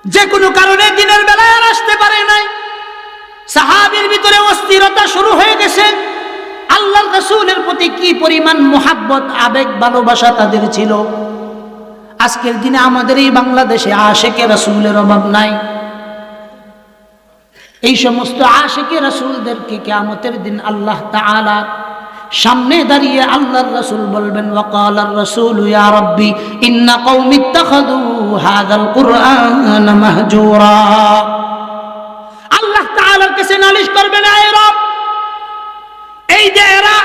যে কোনো কারণে দিনের বেলায় আর আসতে পারে নাই। সাহাবীর ভিতরে অস্থিরতা শুরু হয়ে গেছে। আল্লাহর রাসূলের প্রতি কি পরিমাণ মুহাব্বত, আবেগ, ভালোবাসা তাদের ছিল। আজকের দিনে আমাদের এই বাংলাদেশে আশিকে রাসূলের অভাব নাই। এই সমস্ত আশিকে রাসূলদেরকে কিয়ামতের দিন আল্লাহ তাআলা সামনে দাঁড়িয়ে আল্লাহর রাসূল বলবেন, ওয়াকালার রাসূল ইয়া রাব্বি ইন্না কওমি ইত্তাখাযু হাযাল কুরআন মাহজুরা। আল্লাহ তাআলার কাছে নালিশ করবেন, আয় রব, এই যে এরা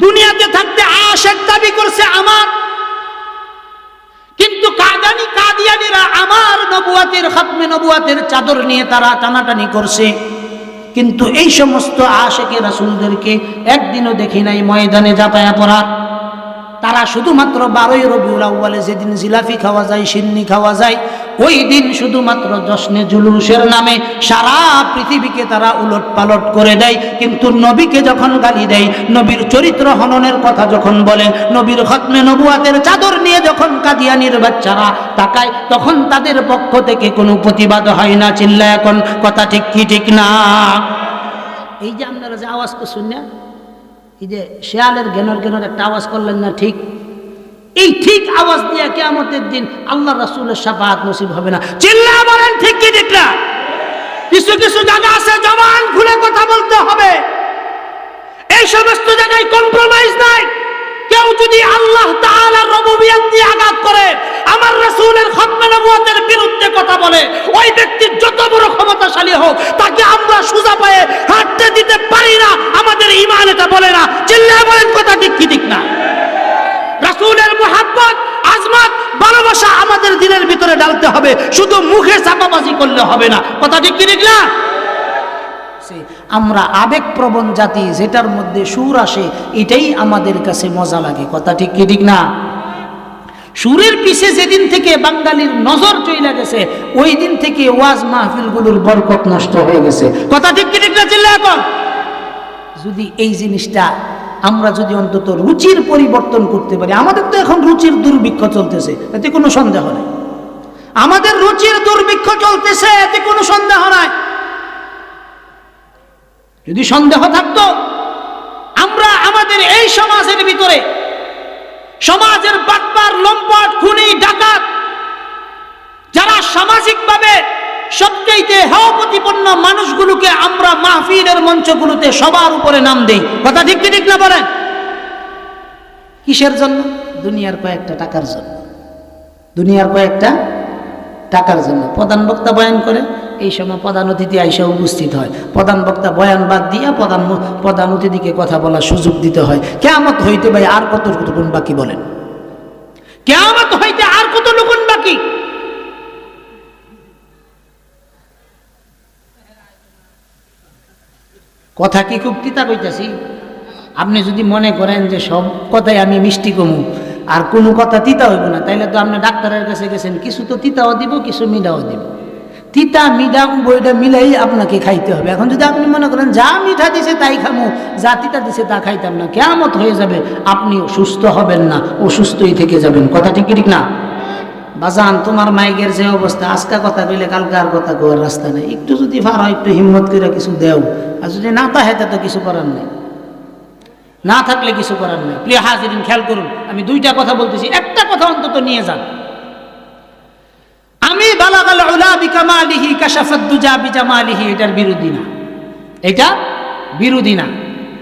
দুনিয়াতে থাকতে আশিক দাবি করছে আমার, কিন্তু কাদিয়ানীরা আমার নবুয়াতের খতমে নবুয়াতের চাদর নিয়ে তারা টানাটানি করছে, কিন্তু এই সমস্ত আশিকে রাসূলদেরকে একদিনও দেখি নাই ময়দানে ঝাঁপায়া পড়া। তারা শুধুমাত্র 12ই রবিউল আউয়ালে যেদিন জিলাফি খাওয়া যায়, সিন্নি খাওয়া যায়, ওই দিন শুধুমাত্র জশ্নে জুলুসের নামে সারা পৃথিবীকে তারা উলট পালট করে দেয়। কিন্তু নবীকে যখন গালি দেয়, নবীর চরিত্র হননের কথা যখন বলে, নবীর খতমে নবুয়াতের চাদর নিয়ে যখন কাদিয়ানীর বাচ্চারা তাকায়, তখন তাদের পক্ষ থেকে কোনো প্রতিবাদ হয় না। চিল্লায় এখন কথা ঠিক কি ঠিক না? এই যে আপনারা যে আওয়াজ করছেন না, এই যে শেয়ালের গেনর গেনর একটা আওয়াজ করলেন না, ঠিক এই ঠিক আওয়াজ দিয়ে কিয়ামতের দিন আল্লাহ রাসূলের শাফাআত নসিব হবে না। চিল্লায় বলেন ঠিক কি ঠিক না? কিছু কিছু জায়গা আছে জবান খুলে কথা বলতে হবে, এই সমস্ত জায়গায় কম্প্রোমাইজ নাই। কেউ যদি আল্লাহ তাআলার রুবুবিয়ত দিয়ে আঘাত করে, আমার রাসূলের খতমে নবুয়তের বিরুদ্ধে কথা বলে, ওই ব্যক্তির যত বড় ক্ষমতাশালী হোক, তাকে আমরা সোজা পায়ে হাঁটতে দিতে পারি না। আমাদের ঈমান এটা বলে না। চিল্লায় বলেন কথা ঠিক কি ঠিক না? রাসূলের মুহাব্বত, আজমত, ভালোবাসা আমাদের দিলের ভিতরে ঢালতে হবে, শুধু মুখে চাপাবাজি করলে হবে না। কথা ঠিক কি ঠিক না? আমরা আবেগপ্রবণ জাতি, যেটার মধ্যে সুর আসে এটাই আমাদের কাছে মজা লাগে। কথা ঠিক কি ঠিক না? সুরের পিছে যেদিন থেকে বাঙালির নজর চলে গেছে, ওই দিন থেকে ওয়াজ মাহফিলগুলোর বরকত নষ্ট হয়ে গেছে। কথা ঠিক কি ঠিক না? চিল্লা এখন যদি এই জিনিসটা আমরা যদি অন্তত রুচির পরিবর্তন করতে পারি। আমাদের তো এখন রুচির দুর্ভিক্ষ চলতেছে, এতে কোনো সন্দেহ নাই। আমাদের রুচির দুর্ভিক্ষ চলতেছে, এতে কোনো সন্দেহ নাই। যদি সন্দেহ থাকতো, আমরা আমাদের এই সমাজের ভিতরে, সমাজের বাটপার, লম্পট, খুনি, ডাকাত, যারা সামাজিকভাবে সবচাইতে হেয় প্রতিপন্ন মানুষগুলোকে আমরা মাহফিলের মঞ্চগুলোতে সবার উপরে নাম দেই। কথা ঠিক কি ঠিক না বলেন? কিসের জন্য? দুনিয়ার কয়েকটা টাকার জন্য। দুনিয়ার কয়েকটা টাকার জন্য প্রধান বক্তা বয়ান করে, এই সময় প্রধান অতিথি আইসা উপস্থিত হয়। প্রধান বক্তা বয়ান বাদ দিয়া প্রধান অতিথিকে কথা বলার সুযোগ দিতে হয়। কিয়ামত হইতে ভাই আর কতটুকুন বাকি বলেন? কিয়ামত হইতে আর কতটুকুন বাকি? কথা কি খুব তিতা কইতাছি? আপনি যদি মনে করেন যে সব কথাই আমি মিষ্টি কমু আর কোনো কথা তিতা হইব না, তাইলে তো আপনি ডাক্তারের কাছে গেছেন, কিছু তো তিতাও দিব, কিছু মিঠাও দিব। তিতা মিঠা উভয়টা মিলাই আপনাকে খাইতে হবে। এখন যদি আপনি মনে করেন যা মিঠা দিছে তাই খামু, যা তিতা দিছে তা খাইতাম না, কিয়ামত হয়ে যাবে, আপনি সুস্থ হবেন না, অসুস্থই থেকে যাবেন। কথা ঠিক ঠিক না? বাজান, তোমার মাইকের যে অবস্থা, আজকা কথা কইলে কালকে আর কথা কওয়ার রাস্তা নেই। একটু যদি পারো একটু হিম্মত করে কিছু দেও, আর যদি না তাহে তো কিছু করার নেই। না থাকলে কিছু করার নেই। প্রিয় হাজিরিন, খেয়াল করুন, আমি দুইটা কথা বলতেছি, একটা কথা অন্তত নিয়ে যান। আমি বালাগাল উলা বিকামালিহি কাশাফাদ দুজা বিজামালিহি, এটার বিরোধী না, এটা বিরোধী না।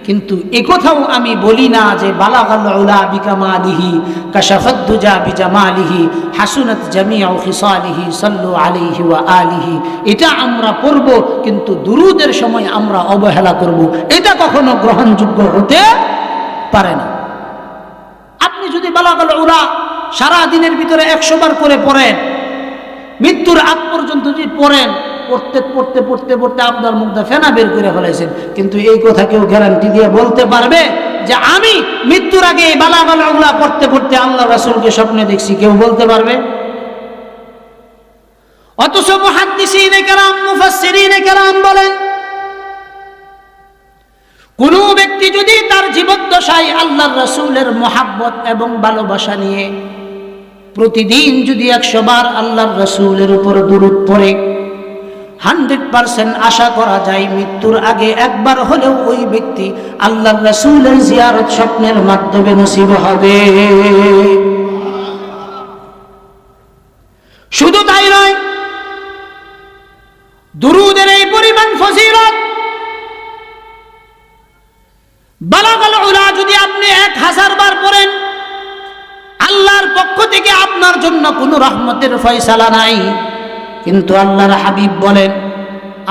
কিন্তু একথাও আমি বলি না যে বালাগাল উলা বিকামালিহি কাশাফাদ দুজা বিজামালিহি হাসুনাত জামিউ খিসালিহি সাল্লু আলাইহি ওয়া আলিহি, এটা আমরা পড়ব, কিন্তু দুরুদের সময় আমরা অবহেলা করব, এটা কখনো গ্রহণযোগ্য হতে পারে না। আপনি যদি বালাগাল উলা সারা দিনের ভিতরে 100 বার করে পড়েন, মৃত্যুর আগ পর্যন্ত যদি পড়েন, পড়তে পড়তে পড়তে পড়তে আপনার মুখটা ফেনা বের করে ফেলাইছেন, কিন্তু এই কথা কেউ গ্যারান্টি দিয়ে বলতে পারবে যে আমি মৃত্যুর আগে এই বালাগাল উলা পড়তে পড়তে আল্লাহ রাসূলকে স্বপ্নে দেখছি? কেউ বলতে পারবে? অথচ মুহাদ্দিসিনে কেরাম, মুফাসসিরিনে কেরাম বলেন, কোন ব্যক্তি যদি তার জীবদ্দশায় আল্লাহর রাসূলের মুহাব্বত এবং ভালোবাসা নিয়ে প্রতিদিন যদি 100 বার আল্লাহর রাসূলের উপর দুরূদ পড়ে 100% আশা করা যায় মৃত্যুর আগে একবার হলেও ওই ব্যক্তি আল্লাহর রাসূলের জিয়ারত স্বপ্নের মাধ্যমে নসিব হবে। শুধু তাই নয়, দুরূদের এই পরিমাণ ফজিলত, বালাগাল উলা যদি আপনি 1000 বার পড়েন, আল্লাহর পক্ষ থেকে আপনার জন্য কোনো রহমতের ফয়সালা নাই। কিন্তু আল্লাহর হাবিব বলেন,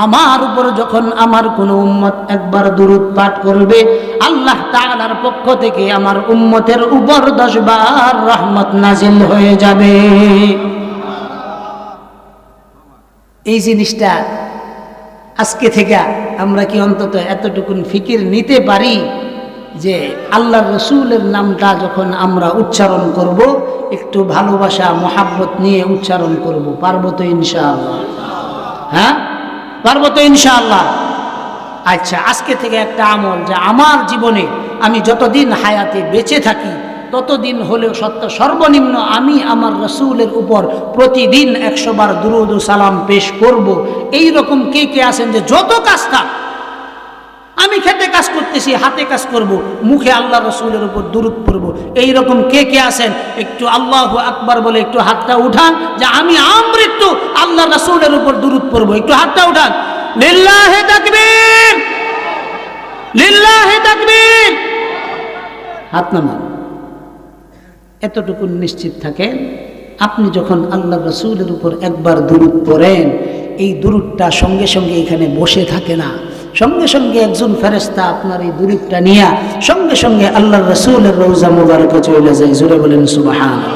আমার উপর যখন আমার কোন উম্মত একবার দুরূদ পাঠ করবে, আল্লাহ তাআলার পক্ষ থেকে আমার উম্মতের উপর 10 বার রহমত নাজিল হয়ে যাবে। এই জিনিসটা আজকে থেকে আমরা কি অন্তত এতটুকুন ফিকির নিতে পারি যে আল্লাহর রাসূলের নামটা যখন আমরা উচ্চারণ করব একটু ভালোবাসা মহাব্বত নিয়ে উচ্চারণ করব? পারবো তো ইনশাআল্লাহ? হ্যাঁ, পারবো তো ইনশাআল্লাহ? আচ্ছা, আজকে থেকে একটা আমল, যে আমার জীবনে আমি যতদিন হায়াতে বেঁচে থাকি ততদিন হলেও সর্বনিম্ন আমি আমার রাসূলের উপর প্রতিদিন 100 বার দুরূদ ও সালাম পেশ করব। এই রকম কে কে আছেন যে যত কাজ থাক, আমি খেতে কাজ করতেছি, হাতে কাজ করব, মুখে আল্লাহ রাসূলের উপর দুরূদ পড়ব, এই রকম কে কে আছেন? একটু আল্লাহু আকবার বলে একটু হাতটা উঠান, যে আমি আমৃত্যু আল্লাহ রাসূলের উপর দুরূদ পড়ব। একটু হাতটা উঠান। লিল্লাহি তাকবীর, লিল্লাহি তাকবীর। হাত নামান। এতটুকু নিশ্চিত থাকেন, আপনি যখন আল্লাহ রাসূলের উপর একবার দুরূদ পড়েন, এই দুরূদটা সঙ্গে সঙ্গে এখানে বসে থাকে না, সঙ্গে সঙ্গে একজন ফেরেশতা আপনার এই দুরূদটা নিয়ে সঙ্গে সঙ্গে আল্লাহর রাসূলের রওজা মুবারকে চলে যায়। জোরে বলেন সুবহানাল্লাহ।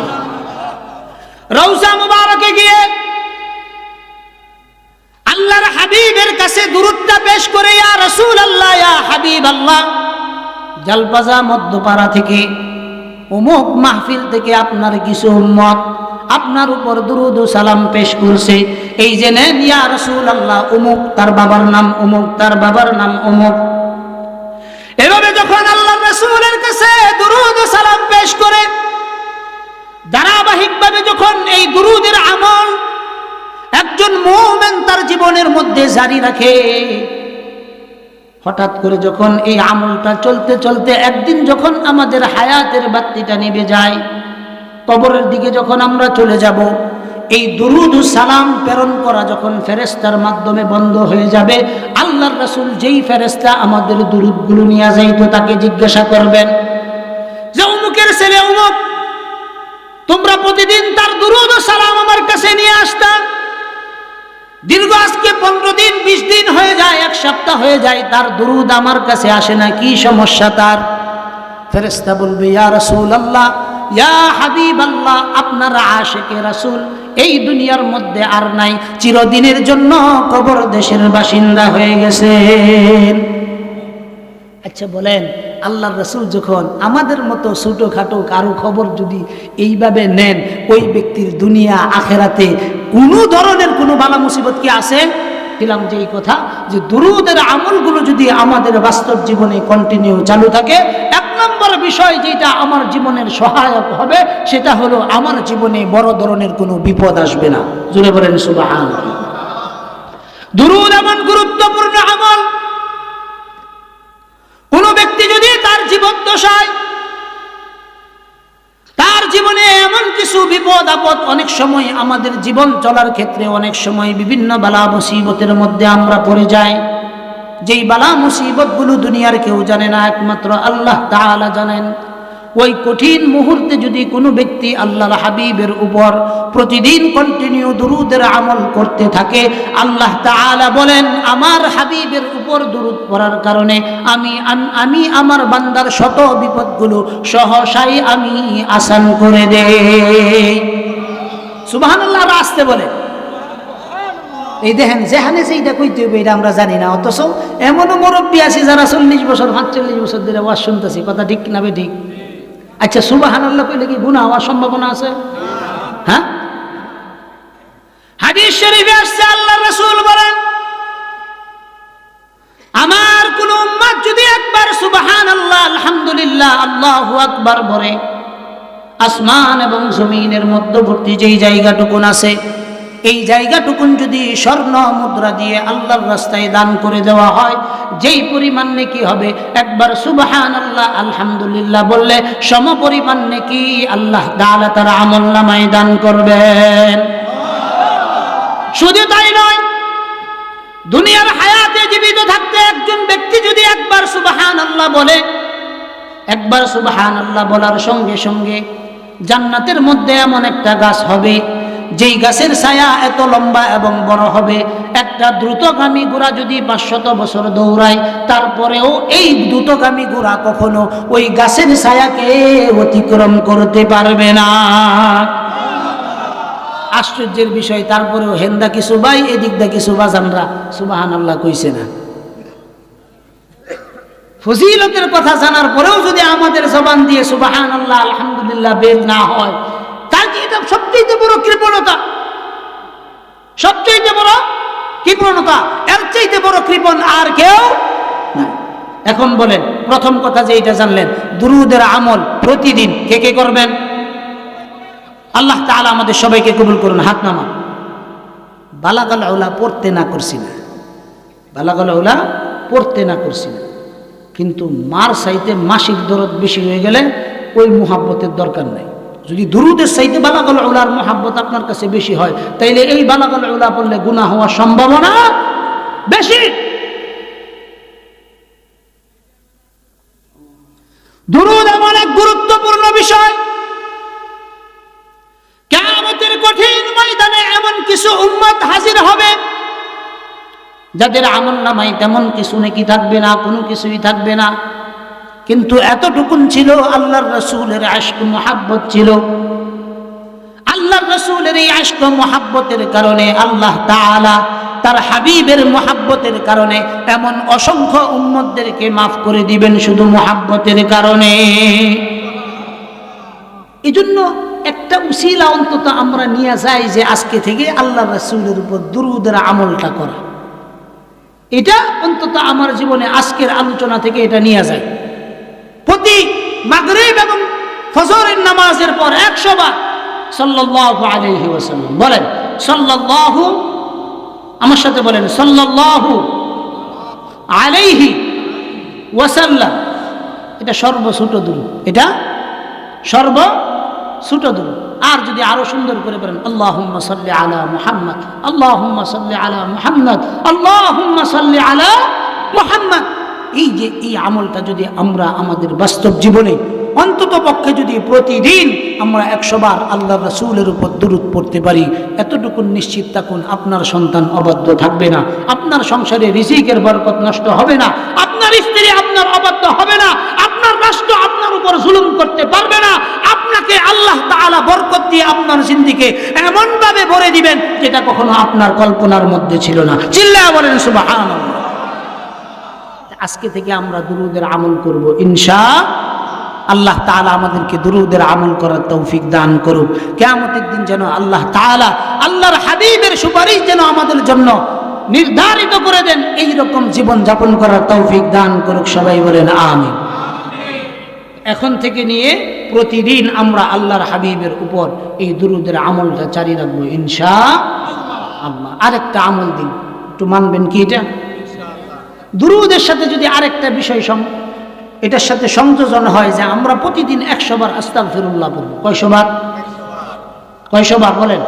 রওজা মুবারকে গিয়ে আল্লাহর হাবিবের কাছে দুরূদটা পেশ করে, ইয়া রাসূলুল্লাহ, ইয়া হাবিবাল্লাহ, জালপাজা মধ্যপাড়া থেকে অমুক মাহফিল থেকে আপনার কিছু উম্মত আপনার উপর দুরূদ ও সালাম পেশ করছে, এই যে নেন ইয়া রাসূলুল্লাহ, অমুক তার বাবার নাম অমুক, তার বাবার নাম অমুক। এভাবে যখন আল্লাহর রাসূলের কাছে দুরূদ ও সালাম পেশ করে, ধারাবাহিকভাবে যখন এই দুরূদের আমল একজন মুমিন তার জীবনের মধ্যে জারি রাখে, হঠাৎ করে যখন এই আমলটা চলতে চলতে একদিন যখন আমাদের হায়াতের বাতিটা নিভে যায়, কবরের দিকে যখন আমরা চলে যাব, এই দুরূদ ও সালাম প্রেরণ করা যখন ফেরেশতার মাধ্যমে বন্ধ হয়ে যাবে, আল্লাহর রাসূল যেই ফেরেশতা আমাদের দুরূদগুলো নিয়ে যাইতো তাকে জিজ্ঞাসা করবেন যে অমুকের ছেলে অমুক, তোমরা প্রতিদিন তার দুরূদ ও সালাম আমার কাছে নিয়ে আসতা, দীর্ঘ আজকে 15 দিন 20 দিন হয়ে যায়, 1 সপ্তাহ হয়ে যায়, তার দুরূদ আমার কাছে আসে না, কি সমস্যা তার? ফেরেশতা বলবে, ইয়া রাসূলুল্লাহ, ইয়া হাবিবাল্লাহ, আপনার আশিকে রাসূল এই দুনিয়ার মধ্যে আর নাই, চিরদিনের জন্য কবর দেশের বাসিন্দা হয়ে গেছেন। আচ্ছা বলেন, আল্লাহর রাসূল যখন আমাদের মতো ছোটখাটো কারো খবর যদি এইভাবে নেন, ওই ব্যক্তির দুনিয়া আখেরাতে কোনো ধরনের কোনো বালা মুসিবত কি আছে? দিলাম যে এই কথা, যে দুরূদের আমলগুলো যদি আমাদের বাস্তব জীবনে কন্টিনিউ চালু থাকে, 1 নম্বর বিষয় যেটা আমার জীবনের সহায়ক হবে সেটা হলো আমার জীবনে বড় ধরনের কোনো বিপদ আসবে না। জোরে বলেন সুবহানাল্লাহ। দুরূদ এমন গুরুত্বপূর্ণ আমল, কোন ব্যক্তি যদি তার জীবন দশায়, তার জীবনে এমন কিছু বিপদ আপদ, অনেক সময় আমাদের জীবন চলার ক্ষেত্রে অনেক সময় বিভিন্ন বালা মুসিবতের মধ্যে আমরা পড়ে যাই, যেই বালা মুসিবতগুলো দুনিয়ার কেউ জানে না, একমাত্র আল্লাহ তাআলা জানেন। ওই কঠিন মুহূর্তে যদি কোনো ব্যক্তি আল্লাহর হাবিবের উপর প্রতিদিন কন্টিনিউ দুরূদের আমল করতে থাকে, আল্লাহ তাআলা বলেন, আমার হাবিবের উপর দুরূদ পড়ার কারণে আমি আমার বান্দার শত বিপদগুলো সহসাই আমি আসান করে দেই। সুবহানাল্লাহ। আসতে বলে, এই দেখেন যেখানে যেটা কইতে হবে এটা আমরা জানি না, অথচ এমনও মুরব্বী আছে যারা 40 বছর 45 বছর ধরে ওয়াজ শুনতেছি, কথা ঠিক না বে ঠিক? আচ্ছা, সুবহানাল্লাহ কইলে কি গুনাহ হওয়ার সম্ভাবনা আছে? হ্যাঁ, হাদিস শরীফে আসছে, আল্লাহর রাসূল বলেন, আমার কোন উম্মত যদি একবার সুবহানাল্লাহ, আলহামদুলিল্লাহ, আল্লাহু আকবার বলে, আসমান এবং জমিনের মধ্যবর্তী যেই জায়গাটুকুন আছে, এই জায়গাটুকুন যদি স্বর্ণ মুদ্রা দিয়ে আল্লাহর রাস্তায় দান করে দেওয়া হয়, যেই পরিমাণ নেকি হবে, একবার সুবহানাল্লাহ আলহামদুলিল্লাহ বললে সমপরিমাণ নেকি আল্লাহ তাআলা তার আমলনামায় দান করবেন। শুধু তাই নয়, দুনিয়ার হায়াতে জীবিত থাকতে একজন ব্যক্তি যদি একবার সুবহানাল্লাহ বলে, একবার সুবহানাল্লাহ বলার সঙ্গে সঙ্গে জান্নাতের মধ্যে এমন একটা গাছ হবে, যেই গাছের ছায়া এত লম্বা এবং বড় হবে, একটা দ্রুতগামী ঘোড়া যদি 500 বছর দৌড়ায়, তারপরেও এই দ্রুতগামী ঘোড়া কখনো ওই গাছের ছায়াকে অতিক্রম করতে পারবে না। আশ্চর্যের বিষয়, তারপরেও হেন্দা কিছু ভাই এদিক দা কিছু বাজানরা সুবহানাল্লাহ কইছে না। ফজিলতের কথা জানার পরেও যদি আমাদের জবান দিয়ে সুবহানাল্লাহ আলহামদুলিল্লাহ বের না হয়, তার কি এটা সবচেয়ে বড় কৃপণতা? সবচেয়ে বড় কৃপণতা, এর চাইতে বড় কৃপণ আর কেউ না। এখন বলেন, প্রথম কথা যে এটা জানলেন, দুরূদের আমল প্রতিদিন কে কে করবেন? আল্লাহ তাআলা আমাদের সবাইকে কবুল করুন। হাত নামা। বালাগাল উলা পড়তে না করছি না, বালাগাল উলা পড়তে না করছি না, কিন্তু মার চাইতে মাসিক দরদ বেশি হয়ে গেলে ওই মুহাব্বতের দরকার নাই। যদি দুরূদের চাইতে বালাগাল উলার মুহাব্বত আপনার কাছে বেশি হয়, তাইলে এই বালাগাল উলা পড়লে গুনাহ হওয়ার সম্ভাবনা বেশি। দুরূদ এমন এক গুরুত্বপূর্ণ বিষয়, কিয়ামতের কঠিন ময়দানে এমন কিছু উম্মত হাজির হবে যাদের আমলনামায় তেমন কিছু নেকি থাকবে না, কোনো কিছুই থাকবে না, কিন্তু এতটুকুন ছিল আল্লাহর রাসূলের আশক মুহাব্বত ছিল। আল্লাহর রাসূলের এই আশক মুহাব্বতের কারণে আল্লাহ তাআলা তার হাবিবের মুহাব্বতের কারণে এমন অসংখ্য উম্মতদেরকে মাফ করে দিবেন শুধু মুহাব্বতের কারণে। এজন্য একটা উসিলা অন্তত আমরা নিয়ে যাই যে আজকে থেকে আল্লাহর রাসূলের উপর দুরূদের আমলটা করা। এটা অন্তত আমার জীবনে আজকের আলোচনা থেকে এটা নিয়ে যায়। প্রতি মাগরিব এবং ফজরের নামাজের পর 100 বার সাল্লাল্লাহু আলাইহি ওয়াসাল্লাম বলেন, সাল্লাল্লাহু, আমার সাথে বলেন সাল্লাল্লাহু আলাইহি ওয়াসাল্লাম। এটা সর্বছোট দুরূদ, এটা সর্বছোট দুরূদ। আর যদি আরো সুন্দর করে বলেন আল্লাহুম্মা সাল্লি আলা মুহাম্মদ, আল্লাহুম্মা সাল্লি আলা মুহাম্মদ, আল্লাহুম্মা সাল্লি আলা মুহাম্মদ, এই যে এই আমলটা যদি আমরা আমাদের বাস্তব জীবনে অন্তত পক্ষে যদি প্রতিদিন আমরা 100 বার আল্লাহর রাসূলের উপর দুরূদ পড়তে পারি, এতটুকু নিশ্চিত থাকুন আপনার সন্তান অবাধ্য থাকবে না, আপনার সংসারে রিজিকের বরকত নষ্ট হবে না, আপনার স্ত্রী আপনার অবাধ্য হবে না, আপনার রাষ্ট্র আপনার উপর জুলুম করতে পারবে না, আপনাকে আল্লাহ তাআলা বরকত দিয়ে আপনার জিন্দেগিকে এমন ভাবে ভরে দিবেন যেটা কখনো আপনার কল্পনার মধ্যে ছিল না। চিল্লায়া বলেন সুবহানাল্লাহ। আজকে থেকে আমরা দুরূদের আমল করব ইনশাআল্লাহ। তাআলা আমাদেরকে দুরূদের আমল করার তৌফিক দান করুক। কিয়ামতের দিন যেন আল্লাহ তাআলা আল্লাহর হাবিবের সুপারিশ যেন আমাদের জন্য নির্ধারিত করে দেন, এই রকম জীবন যাপন করার তৌফিক দান করুক। সবাই বলেন আমিন। এখন থেকে নিয়ে প্রতিদিন আমরা আল্লাহর হাবিবের উপর এই দুরূদের আমলটা জারি রাখবো ইনশাআল্লাহ। আরেকটা আমল দিন, একটু মানবেন কি? এটা দুরূদের সাথে যদি আরেকটা বিষয় এটার সাথে সংযোজন হয় যে আমরা প্রতিদিন 100 বার আস্তাগফিরুল্লাহ পড়ব। কয়শো বার বলেন?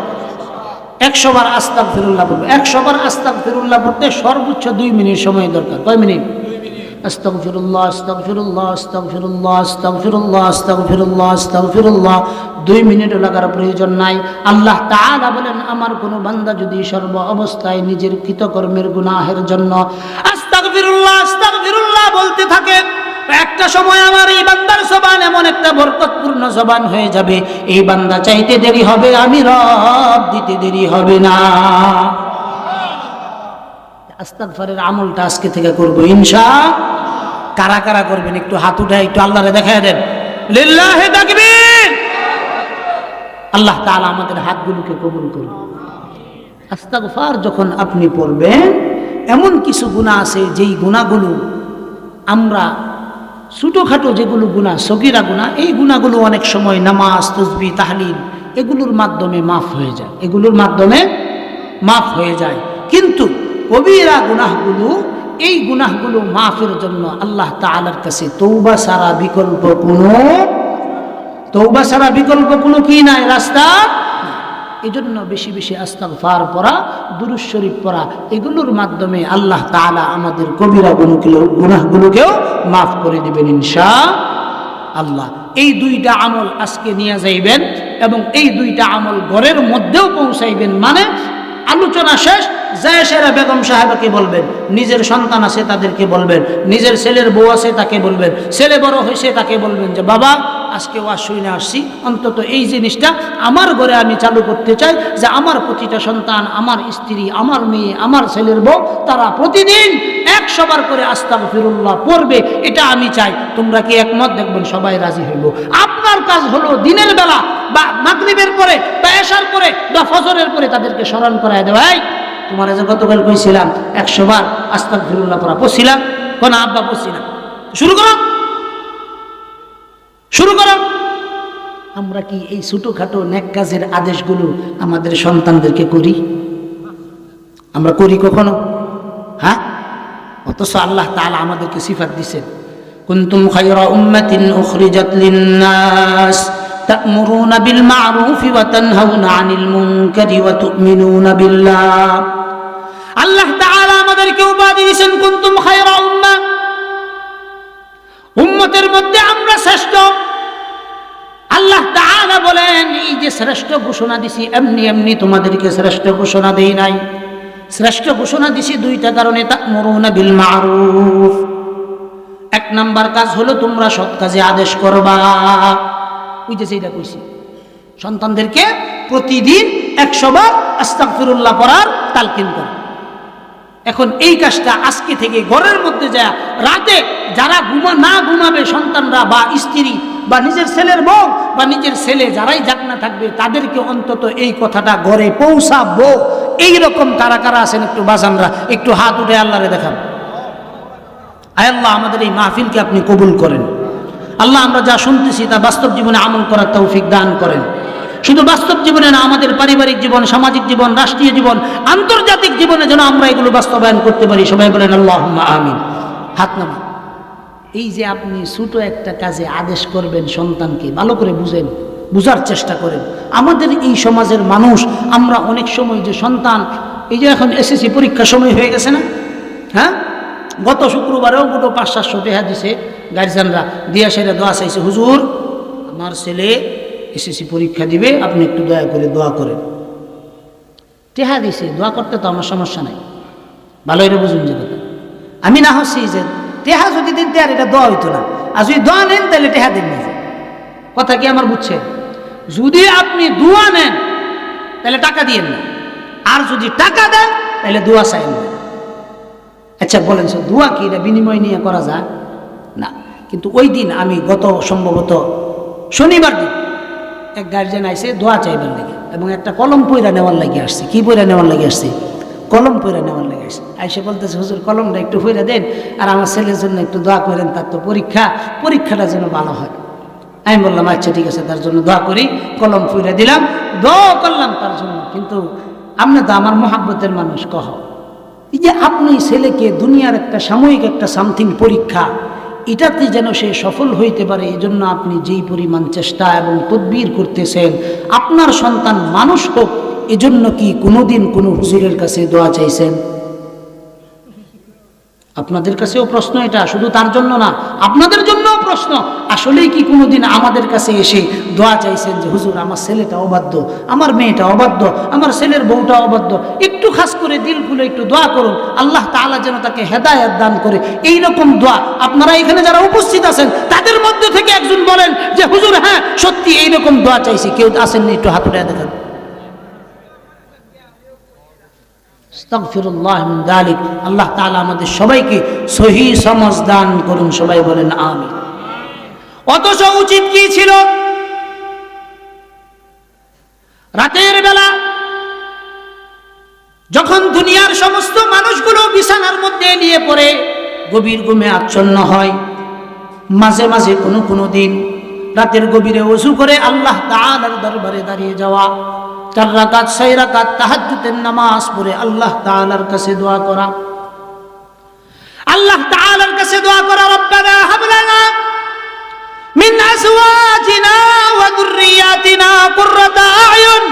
100 বার আস্তাগফিরুল্লাহ পড়ব। 100 বার আস্তাগফিরুল্লাহ পড়তে সর্বোচ্চ 2 মিনিট সময় দরকার। কয় মিনিট? আস্তাগফিরুল্লাহ আস্তাগফিরুল্লাহ আস্তাগফিরুল্লাহ আস্তাগফিরুল্লাহ আস্তাগফিরুল্লাহ আস্তাগফিরুল্লাহ 2 মিনিট লাগার প্রয়োজন নাই। আল্লাহ তাআলা বলেন, আমার কোনো বান্দা যদি সর্ব অবস্থায় নিজের কৃতকর্মের গুনাহের জন্য আস্তাগফিরুল্লাহ আস্তাগফিরুল্লাহ বলতে থাকে, একটা সময় আমার এই বান্দার জবান এমন একটা বরকতপূর্ণ জবান হয়ে যাবে, এই বান্দা চাইতে দেরি হবে, আমি রব দিতে দেরি হবে না। ইস্তিগফারের আমলটা আজকে থেকে করব ইনশাআল্লাহ। কারা কারা করবেন একটু হাত উঠায় একটু আল্লাহরে দেখায় দেন। লিল্লাহি তাকবীর। আল্লাহ তাআলা আমাদের হাতগুলোকে কবুল করুন। ইস্তিগফার যখন আপনি পড়বেন, এমন কিছু গুনাহ আছে যেই গুনাহগুলো আমরা ছোটোখাটো যেগুলো গুনাহ, সগীরা গুনাহ, এই গুনাহগুলো অনেক সময় নামাজ, তাসবিহ, তাহলিল এগুলোর মাধ্যমে মাফ হয়ে যায়, এগুলোর মাধ্যমে মাফ হয়ে যায়। কিন্তু কবিরা গুনাহগুলো, এই গুনাহগুলো মাফের জন্য আল্লাহ তাআলার কাছে তওবা ছাড়া বিকল্প কোনো কি নাই, রাস্তা। এই জন্য বেশি বেশি ইস্তিগফার পড়া, দুরূদ শরীফ পড়া, এগুলোর মাধ্যমে আল্লাহ তাআলা আমাদের কবিরা গুনাহগুলোকেও মাফ করে দিবেন ইনশাআল্লাহ। এই দুইটা আমল আজকে নিয়ে যাইবেন এবং এই দুইটা আমল ঘরের মধ্যেও পৌঁছাইবেন। মানে আলোচনা শেষ, জায়েশেরা বেগম সাহেবাকে বলবেন, নিজের সন্তান আছে তাদেরকে বলবেন, নিজের ছেলের বউ আছে তাকে বলবেন, ছেলে বড় হয়েছে তাকে বলবেন যে বাবা আজকে ওয়াজ শুনে আসছি, অন্তত এই জিনিসটা আমার ঘরে আমি চালু করতে চাই যে আমার প্রতিটা সন্তান, আমার স্ত্রী, আমার মেয়ে, আমার ছেলের বউ তারা প্রতিদিন 100 বার করে আস্তাগফিরুল্লাহ পড়বে, এটা আমি চাই। তোমরা কি একমত? দেখবেন সবাই রাজি হইব। আপনার কাজ হলো দিনের বেলা বা মাগরিবের পরে বা এশার পরে বা ফজরের পরে তাদেরকে স্মরণ করায় দেওয়া, তোমার যে গতকাল কইছিলাম 100 বার আস্তাগফিরুল্লাহ পড়া, পড়ছিলাম কোন আব্বা? পড়ছিলাম। শুরু করো। আমরা কি এই ছোটখাটো নেক কাজের আদেশগুলো আমাদের সন্তানদেরকে করি? আমরা করি কখনো? হ্যাঁ। অথচ আল্লাহ তাআলা আমাদেরকে সিফাত দিয়েছেন, কুনতুম খায়রা উম্মাতিন উখরিজাত লিন-নাস তা'মুরুনা বিল মা'রুফি ওয়া তানহাউনা আনিল মুনকারি ওয়া তু'মিনুনা বিল্লাহ। আল্লাহ তাআলা আমাদেরকে উপাধি দিয়েছেন কুনতুম খায়রা উম্মাহ, উম্মতের মধ্যে আমরা শ্রেষ্ঠ। আল্লাহ তাআলা বলেন এই যে শ্রেষ্ঠ ঘোষণা দিছি, এমনি এমনি তোমাদেরকে শ্রেষ্ঠ ঘোষণা দেই নাই। শ্রেষ্ঠ ঘোষণা দিছি দুইটা কারণে। তা'মুরুনা বিল মা'রুফ, 1 নাম্বার কাজ হলো তোমরা সৎ কাজে আদেশ করবা। ওই যে যেটা কইছি, সন্তানদেরকে প্রতিদিন 100 বার আস্তাগফিরুল্লাহ পড়ার তালকিন করো। এখন এই কাজটা আজকে থেকে ঘরের মধ্যে যায়, রাতে যারা ঘুমাবে সন্তানরা বা স্ত্রী বা নিজের ছেলের বউ বা নিজের ছেলে যারাই জাগনা থাকবে তাদেরকে অন্তত এই কথাটা ঘরে পৌঁছাবো। এইরকম কারা কারা আছেন একটু বাজানরা, একটু হাত উঠে আল্লাহরে দেখান। আয় আল্লাহ আমাদের এই মাহফিলকে আপনি কবুল করেন। আল্লাহ আমরা যা শুনতেছি তা বাস্তব জীবনে আমল করার তৌফিক দান করেন। শুধু বাস্তব জীবনে না, আমাদের পারিবারিক জীবন, সামাজিক জীবন, রাষ্ট্রীয় জীবন, আন্তর্জাতিক জীবনে যেন আমরা এগুলো বাস্তবায়ন করতে পারি। সবাই বলেন আল্লাহুম্মা আমিন। হাত নামান। এই যে আপনি ছোট একটা কাজে আদেশ করবেন সন্তানকে, ভালো করে বুঝার চেষ্টা করেন। আমাদের এই সমাজের মানুষ, আমরা অনেক সময় যে সন্তান, এই যে এখন এসএসসি পরীক্ষার সময় হয়ে গেছে না, হ্যাঁ, গত শুক্রবারেও দুটো 500-700 টাকা দিছে গার্জিয়ানরা, দিয়া সেটা দোয়া চাইছে, হুজুর আমার ছেলে এসএসসি পরীক্ষা দিবে, আপনি একটু দয়া করে দোয়া করেন। টেহা দিছে, দোয়া করতে তো আমার সমস্যা নাই, ভালো এটা বুঝুন যে কথা। আমি না হচ্ছি যে টেহা যদি দিন আর এটা দোয়া হইতো না, আর যদি দোয়া নেন তাহলে টেহা দিন না। কথা কি আমার বুঝছেন? যদি আপনি দোয়া নেন তাহলে টাকা দিয়েন না, আর যদি টাকা দেন তাহলে দোয়া চাইন না। আচ্ছা বলেন, দোয়া কি এটা বিনিময় নিয়ে করা যায় না? কিন্তু ওই দিন আমি গত সম্ভবত শনিবার দিন এক গার্জিয়ান আইসে দোয়া চাইবার লাগে এবং একটা কলম পয়রা নেওয়ার লাগে আসছে। কি পয়রা নেওয়ার লাগে আসছে? কলম পয়রা নেওয়ার লাগে আসছে। আইসে বলতেছে, হুজুর কলমটা একটু পয়রা দেন আর আমার ছেলের জন্য একটু দোয়া করেন, তার তো পরীক্ষাটা যেন ভালো হয়। আমি বললাম আচ্ছা ঠিক আছে, তার জন্য দোয়া করি। কলম পয়রা দিলাম, দোয়া করলাম তার জন্য। কিন্তু আপনি তো আমার মহাব্বতের মানুষ, কহ এই যে আপনি ছেলেকে দুনিয়ার একটা সাময়িক একটা সামথিং পরীক্ষা, এটাতে যেন সে সফল হইতে পারে, এই জন্য আপনি যেই পরিমাণ চেষ্টা এবং তদবির করতেছেন, আপনার সন্তান মানুষ হোক, এজন্য কি কোনোদিন কোনো হুজুরের কাছে দোয়া চাইছেন? আপনাদের কাছেও প্রশ্ন, এটা শুধু তার জন্য না, আপনাদের জন্যও প্রশ্ন। আসলেই কি কোনোদিন আমাদের কাছে এসে দোয়া চাইছেন যে হুজুর আমার ছেলেটা অবাধ্য, আমার মেয়েটা অবাধ্য, আমার ছেলের বউটা অবাধ্য, একটু খাস করে দিল খুলে একটু দোয়া করুন, আল্লাহ তাআলা যেন তাকে হেদায়েত দান করে। এই রকম দোয়া আপনারা এখানে যারা উপস্থিত আছেন তাদের মধ্যে থেকে একজন বলেন যে হুজুর হ্যাঁ সত্যি এইরকম দোয়া চাইছি। কেউ আসেননি? একটু হাত উঠে দেখান। আস্তাগফিরুল্লাহ মিন যালিক। আল্লাহ তাআলা আমাদের সবাইকে সহি সমঝ দান করুন। সবাই বলেন আমিন। অথচ উচিত কি ছিল? রাতের বেলা যখন দুনিয়ার সমস্ত মানুষগুলো বিছানার মধ্যে নিয়ে পড়ে গভীর ঘুমে আচ্ছন্ন হয়, মাঝে মাঝে কোনো দিন রাতের গভীরে ওযু করে আল্লাহ তাআলার দরবারে দাঁড়িয়ে যাওয়া, 4 রাকাত 6 রাকাত তাহাজ্জুদের নামাজ পড়ে আল্লাহ তাআলার কাছে দোয়া করা, আল্লাহ তাআলার কাছে দোয়া করা, রব্বানা হাব লানা মিন আজওয়াজিনা ওয়া যুররিয়াতিনা কুররাতা আ'য়ুন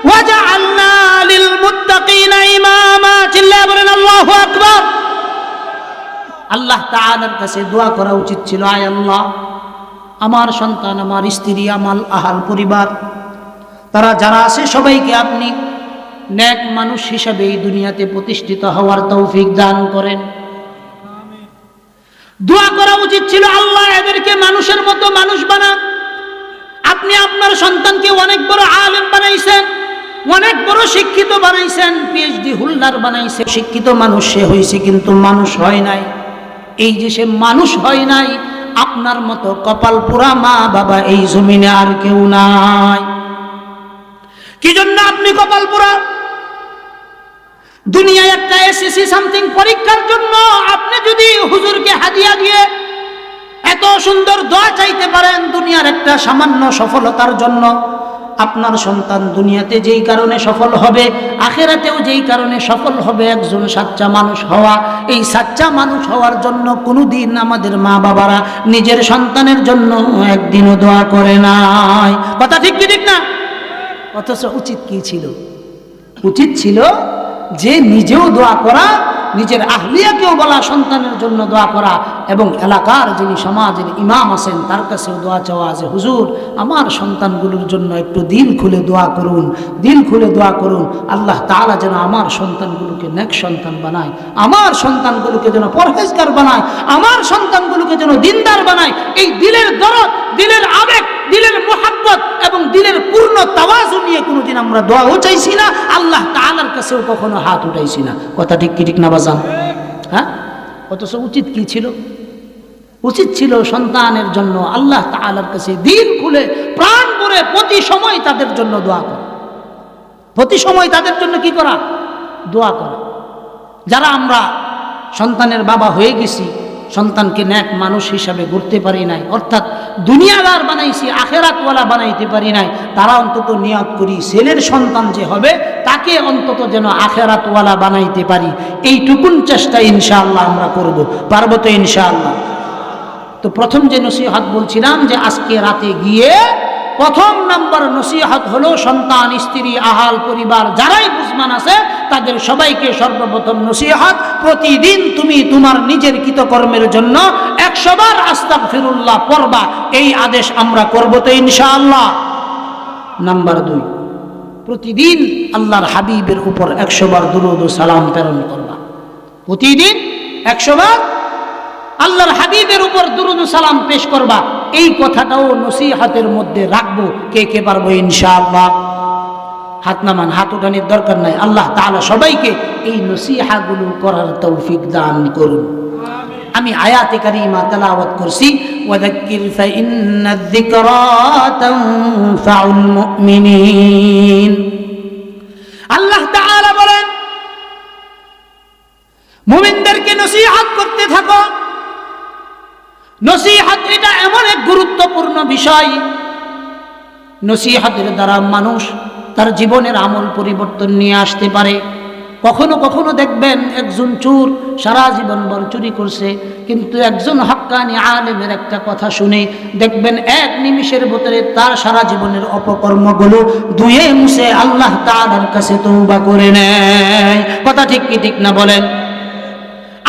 ওয়াজআলনা লিল মুত্তাকিনা ইমামা। চিল্লায়ে বলেন আল্লাহু আকবার। আল্লাহ তাআলার কাছে দোয়া করা উচিত ছিল, আয় আল্লাহ, আমার সন্তান, আমার স্ত্রী, আমার আহাল পরিবার, তারা যারা আছে সবাইকে আপনি নেক মানুষ হিসাবে এই দুনিয়াতে প্রতিষ্ঠিত হওয়ার তৌফিক দান করেন। দোয়া করা উচিত ছিল, আল্লাহ এদেরকে মানুষের মতো মানুষ বানান। আপনি আপনার সন্তানকে অনেক বড় আলেম বানাইছেন, অনেক বড় শিক্ষিত বানাইছেন, পিএইচডি হোল্ডার বানাইছেন, শিক্ষিত মানুষ সে হয়েছে কিন্তু মানুষ হয় নাই। এই যে সে মানুষ হয় নাই, আপনার মতো কপাল পোড়া মা বাবা এই জমিনে আর কেউ নাই। কি জন্য আপনি কপাল পোড়া? দুনিয়ায় একটা এসএসসি সামথিং পরীক্ষার জন্য আপনি যদি হুজুরকে হাদিয়া দিয়ে এত সুন্দর দোয়া চাইতে পারেন, দুনিয়ার একটা সামান্য সফলতার জন্য, আপনার সন্তান দুনিয়াতে যেই কারণে সফল হবে, আখিরাতেও যেই কারণে সফল হবে, একজন সাচ্চা মানুষ হওয়া। এই সাচ্চা মানুষ হওয়ার জন্য কোনোদিন আমাদের মা বাবারা নিজের সন্তানের জন্য একদিনও দোয়া করে নাই। কথা ঠিক কি ঠিক না? অথচ উচিত কি ছিল? উচিত ছিল যে নিজেও দোয়া করা, নিজের আহলিয়াকেও বলা সন্তানের জন্য দোয়া করা, এবং এলাকার যিনি সমাজের ইমাম আছেন তার কাছেও দোয়া চাওয়া যে হুজুর আমার সন্তানগুলোর জন্য একটু দিল খুলে দোয়া করুন, দিল খুলে দোয়া করুন। আল্লাহ তাআলা যেন আমার সন্তানগুলোকে নেক সন্তান বানায়, আমার সন্তানগুলোকে যেন পরহেজগার বানায়, আমার সন্তানগুলোকে যেন দিনদার বানায়। এই দিলের দরদ, দিলের আবেগ, দিলের মুহাব্বত এবং দিলের পূর্ণ তাওয়াজু নিয়ে কোনোদিন আমরা দোয়াও চাইছি না, আল্লাহ তাআলার কাছেও কখনো হাত উঠাইছি না। কথা ঠিক কি ঠিক না বাজান? হ্যাঁ? অথচ উচিত কি ছিল? উচিত ছিল সন্তানের জন্য আল্লাহ তাআলার কাছে দিল খুলে প্রাণ ভরে প্রতি সময় তাদের জন্য দোয়া করা, প্রতি সময় তাদের জন্য কি করা? দোয়া করা। যারা আমরা সন্তানের বাবা হয়ে গেছি, সন্তানকে নেক মানুষ হিসাবে গড়তে পারি নাই, অর্থাৎ দুনিয়াদার বানাইছি, আখেরাতওয়ালা বানাইতে পারি নাই, তারা অন্তত নিয়ত করি ছেলের সন্তান যে হবে তাকে অন্তত যেন আখেরাতওয়ালা বানাইতে পারি। এইটুকুন চেষ্টা ইনশাআল্লাহ আমরা করব। পারবো তো ইনশাআল্লাহ? তো প্রথম যে নসিহত বলছিলাম যে আজকে রাতে গিয়ে প্রথম নাম্বার নসিহত হলো সন্তান, স্ত্রী, আহাল পরিবার যারাই বুঝমান আছে তাদের সবাইকে সর্বপ্রথম নসিহত, প্রতিদিন তুমি তোমার নিজের কৃতকর্মের জন্য 100 বার আস্তাগফিরুল্লাহ পড়বা। এই আদেশ আমরা করব তো ইনশাআল্লাহ। নাম্বার 2, প্রতিদিন আল্লাহর হাবিবের উপর 100 বার দুরূদ ও সালাম প্রেরণ করবা। প্রতিদিন 100 বার আল্লাহর হাবিবের উপর দুরূদ ও সালাম পেশ করবা। এই কথাটাও নসিহতের মধ্যে রাখবো। কে কে পারবো ইনশাআল্লাহ? হাত নামান, হাত উঠানোর দরকার নাই। আল্লাহ তাআলা সবাইকে এই নসিহাগুলো করার তৌফিক দান করুন। আমি আয়াতে কারিমা তেলাওয়াত করছি, ওয়াযাক্কির ফাইন্নায যিকরা তানফাউল মুমিনিন। আল্লাহ তাআলা বলেন মুমিনদেরকে নসিহত করতে থাকো। নসিহত এটা এমন এক গুরুত্বপূর্ণ বিষয়, নসিহতের দ্বারা মানুষ তার জীবনের আমল পরিবর্তন নিয়ে আসতে পারে। কখনো কখনো দেখবেন একজন চোর সারা জীবনভর চুরি করছে, কিন্তু একজন হক্কানি আলেমের একটা কথা শুনে দেখবেন 1 নিমিষের ভিতরে তার সারা জীবনের অপকর্মগুলো ধুয়ে মুছে আল্লাহ তাআলার কাছে তওবা করে নেয়। কথা ঠিক কি ঠিক না বলেন?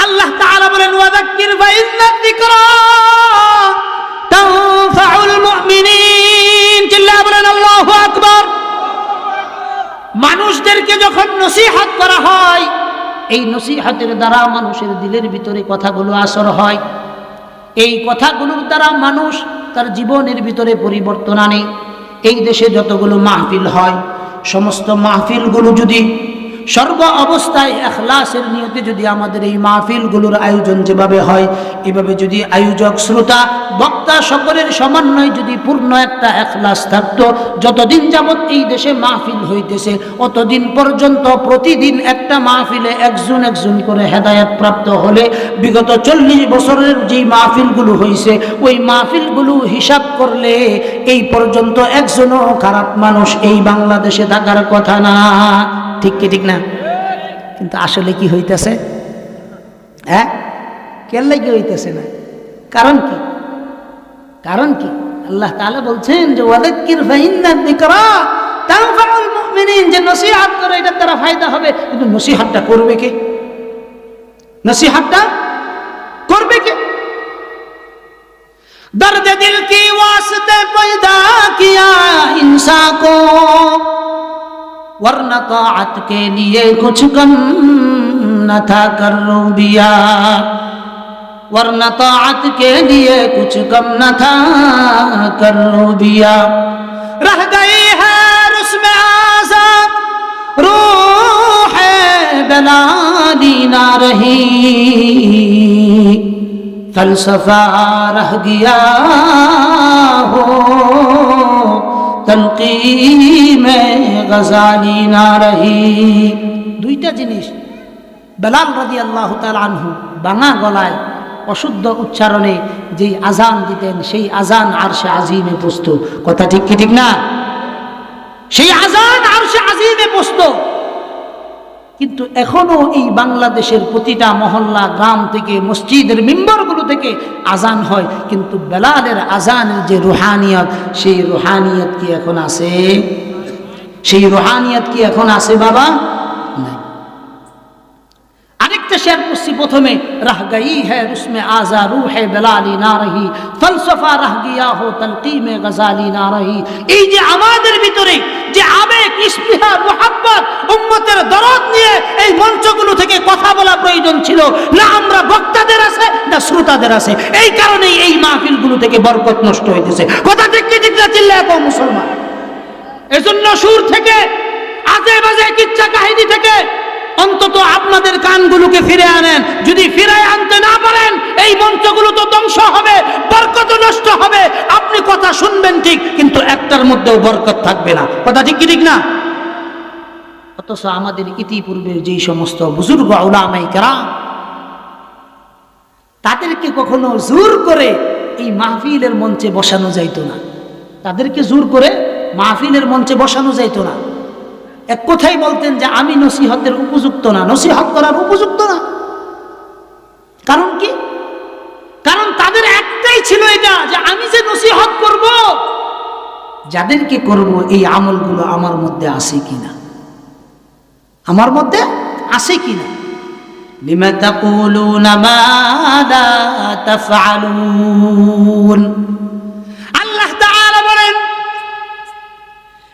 আল্লাহ তাআলা বলেন ওয়াযাক্কির ফাইন্নায যিকরা তানফাউল মুমিনিন। চিল্লায়ে বলেন আল্লাহু আকবার। মানুষদেরকে যখন নসিহত করা হয়, এই নসিহতের দ্বারা মানুষের দিলের ভিতরে কথাগুলো আসর হয়। এই কথাগুলোর দ্বারা মানুষ তার জীবনের ভিতরে পরিবর্তন আনে। এই দেশে যতগুলো মাহফিল হয়, সমস্ত মাহফিলগুলো যদি সর্ব অবস্থায় ইখলাসের নিয়তে যদি আমাদের এই মাহফিলগুলোর আয়োজন যেভাবে হয়, এভাবে যদি আয়োজক, শ্রোতা, বক্তা সকলের সমন্বয় যদি পূর্ণ একটা ইখলাস থাকতো, যতদিন যাবৎ এই দেশে মাহফিল হইতেছে অতদিন পর্যন্ত প্রতিদিন একটা মাহফিলে একজন একজন করে হেদায়েত প্রাপ্ত হলে বিগত 40 বছরের যে মাহফিলগুলো হয়েছে ওই মাহফিলগুলো হিসাব করলে এই পর্যন্ত একজনও খারাপ মানুষ এই বাংলাদেশে থাকার কথা না। ঠিক কি ঠিক না? কিন্তু আসলে কি হইতেছে? হ্যাঁ, কেল্লাই কি হইতেছে না? কারণ কি? কারণ কি? আল্লাহ তাআলা বলছেন যে ওয়াযাক্কির ফাইন্না যিকরা তানফাউল মুমিনিন, যে নসিহত করে এটা দ্বারা ফায়দা হবে। কিন্তু নসিহতটা করবে কে? নসিহতটা করবে কে? दर्द दिल की वास्ते पैदा किया इंसान को, वरना ताअत के लिए कुछ कम न था कर रूबिया, वरना ताअत के लिए कुछ कम न था कर रूबिया। रह गई है उसमें आज़ाद रूह दलाली ना रही, फलसफा रह गया हो तलकी में गजाली ना रही। দুইটা জিনিস বেলাল রাদিয়াল্লাহু তাআলা আনহু বাংলা গলায় অশুদ্ধ উচ্চারণে যেই আজান দিতেন সেই আজান আরশে আজিমে পৌঁছতো। কথা ঠিক কি ঠিক না? সেই আজান আরশে আজিমে পৌঁছতো। কিন্তু এখনো এই বাংলাদেশের প্রতিটা মহল্লা, গ্রাম থেকে, মসজিদের মিম্বরগুলো থেকে আজান হয়, কিন্তু বেলালের আজানের যে রুহানিয়ত, সেই রুহানিয়ত কি এখন আছে? সেই রুহানিয়ত কি এখন আছে বাবা? নাই। আরেকটা শেয়ার করছি প্রথমে, রাহ গয়ী হ্যায় রুসমে আযা রূহে বেলালি না রহি, ফলসফা রাহ গিয়া হো তলকিমে গজালি না রহি। এই যে আমাদের ভিতরে যে আবেগ, ইস্তিহা, মুহাব্বত, উম্মতের দরদ নিয়ে এই মঞ্চগুলো থেকে কথা বলা প্রয়োজন ছিল না, আমরা বক্তাদের আছে না শ্রোতাদের আছে। এই কারণেই এই মাহফিলগুলো থেকে বরকত নষ্ট হইতেছে। কথা ঠিক কি ঠিক না? চিল্লায় কও মুসলমান। এজন্য সুর থেকে, আজে বাজে কিচ্ছা কাহিনী থেকে অন্তত আপনাদের কানগুলোকে ফিরে আনেন। যদি ফিরে আনতে না পারেন এই মঞ্চগুলো তো ধ্বংস হবে, বরকত নষ্ট হবে। আপনি কথা শুনবেন ঠিক, কিন্তু একটার মধ্যেও বরকত থাকবে না। কথা ঠিক কি ঠিক না? অথচ আমাদের ইতিপূর্বের যেই সমস্ত বুজুর্গ উলামায়ে কেরাম, তাদেরকে কখনো জোর করে এই মাহফিলের মঞ্চে বসানো যাইতো না। তাদেরকে জোর করে মাহফিলের মঞ্চে বসানো যাইতো না। এক কথাই বলতেন যে আমি নসিহতের উপযুক্ত না, নসিহত করার উপযুক্ত না। কারণ কি? কারণ তাদের একটাই ছিল এটা, যে আমি যে নসিহত করব, যাদেরকে করব এই আমলগুলো আমার মধ্যে আছে কিনা, আমার মধ্যে আছে কিনা। লিমা তাকুলুনা মা লা তাফআলুন, আল্লাহ তাআলা বলেন,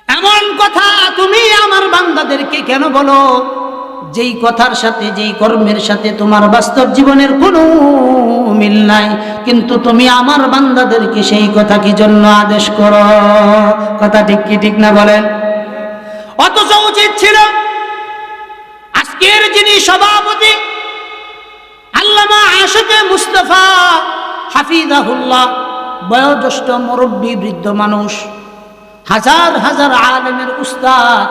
এমন কথা তুমি আমার বান্দাদেরকে কেন বলো যেই কথার সাথে, যেই কর্মের সাথে তোমার বাস্তব জীবনের কোনো মিল নাই, কিন্তু তুমি আমার বান্দাদেরকে সেই কথা কি জন্য আদেশ করো? কথা ঠিক কি ঠিক না বলেন? অথচ উচিত ছিল আজকের যিনি সভাপতি আল্লামা আশিকে মুস্তাফা হাফিজাহুল্লাহ, বয়োজ্যেষ্ঠ মুরব্বী, বৃদ্ধ মানুষ, হাজার হাজার আলেমের উস্তাদ,